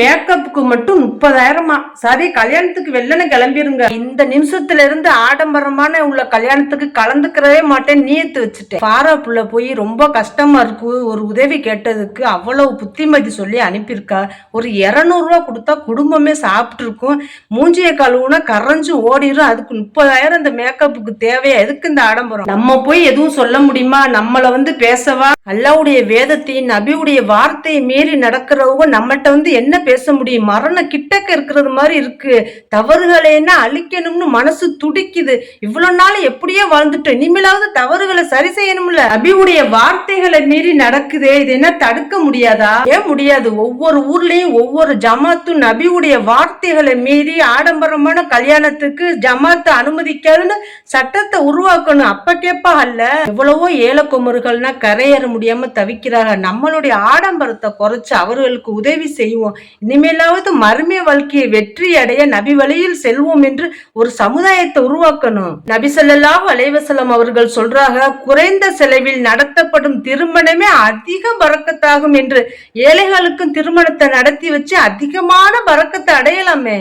மேக்கப்புக்கு மட்டும் 30,000. சரி, கல்யாணத்துக்கு வெள்ளன கிளம்பிருங்க. இந்த நிமிஷத்துல இருந்து ஆடம்பரமான உள்ள கல்யாணத்துக்கு கலந்துக்கிறவே மாட்டேன் நியத்து வச்சுட்டேன். பாரா புள்ள போய் ரொம்ப கஷ்டமா இருக்கு, ஒரு உதவி கேட்டதுக்கு அவ்வளவு புத்திமதி சொல்லி அனுப்பியிருக்கா. ஒரு 200 ரூபா கொடுத்தா குடும்பமே சாப்பிட்டு இருக்கும். மூஞ்சிய கழுவுனா கரைஞ்சு ஓடிடும். அதுக்கு 30,000 இந்த மேக்கப்புக்கு தேவையா? எதுக்கு இந்த ஆடம்பரம்? நம்ம போய் எதுவும் சொல்ல முடியுமா? நம்மள பேசவா? அல்லாவுடைய வேதத்தையும் நபியுடைய வார்த்தையை மீறி நடக்கிறவங்க நம்மகிட்ட என்ன பேச முடியும்? மரணம் கிட்டக்க இருக்கிறது மாதிரி இருக்கு. தவறுகளை என்ன அழிக்கணும்னு மனசு துடிக்குது. இவ்வளவு நாள் எப்படியோ வாழ்ந்துட்டோம், இனிமேலாவது தவறுகளை சரி செய்யணும்ல. நபியுடைய வார்த்தைகளை மீறி நடக்குதே, இது என்ன தடுக்க முடியாதா? ஏன் முடியாது? ஒவ்வொரு ஊர்லயும் ஒவ்வொரு ஜமாத்தும் நபியுடைய வார்த்தைகளை மீறி ஆடம்பரமான கல்யாணத்துக்கு ஜமாத்து அனுமதிக்காதுன்னு சட்டத்தை உருவாக்கணும். அப்ப கேப்பா அல்ல. எவ்வளவோ ஏழை குமர்கள்னா கரையேற முடியாம தவிக்கிறாங்க. நம்மளுடைய ஆடம்பரத்தை குறைச்சு அவர்களுக்கு உதவி செய்வோம். இனிமேலாவது மறுமைய வாழ்க்கையை வெற்றி அடைய நபி வழியில் செல்வோம் என்று ஒரு சமுதாயத்தை உருவாக்கணும். நபி ஸல்லல்லாஹு அலைஹி வஸல்லம் அவர்கள் சொல்றாங்க, குறைந்த செலவில் நடத்தப்படும் திருமணமே அதிக பரக்கத்தாகும் என்று. ஏழைகளுக்கும் திருமணத்தை நடத்தி வச்சு அதிகமான பரக்கத்தை அடையலாமே.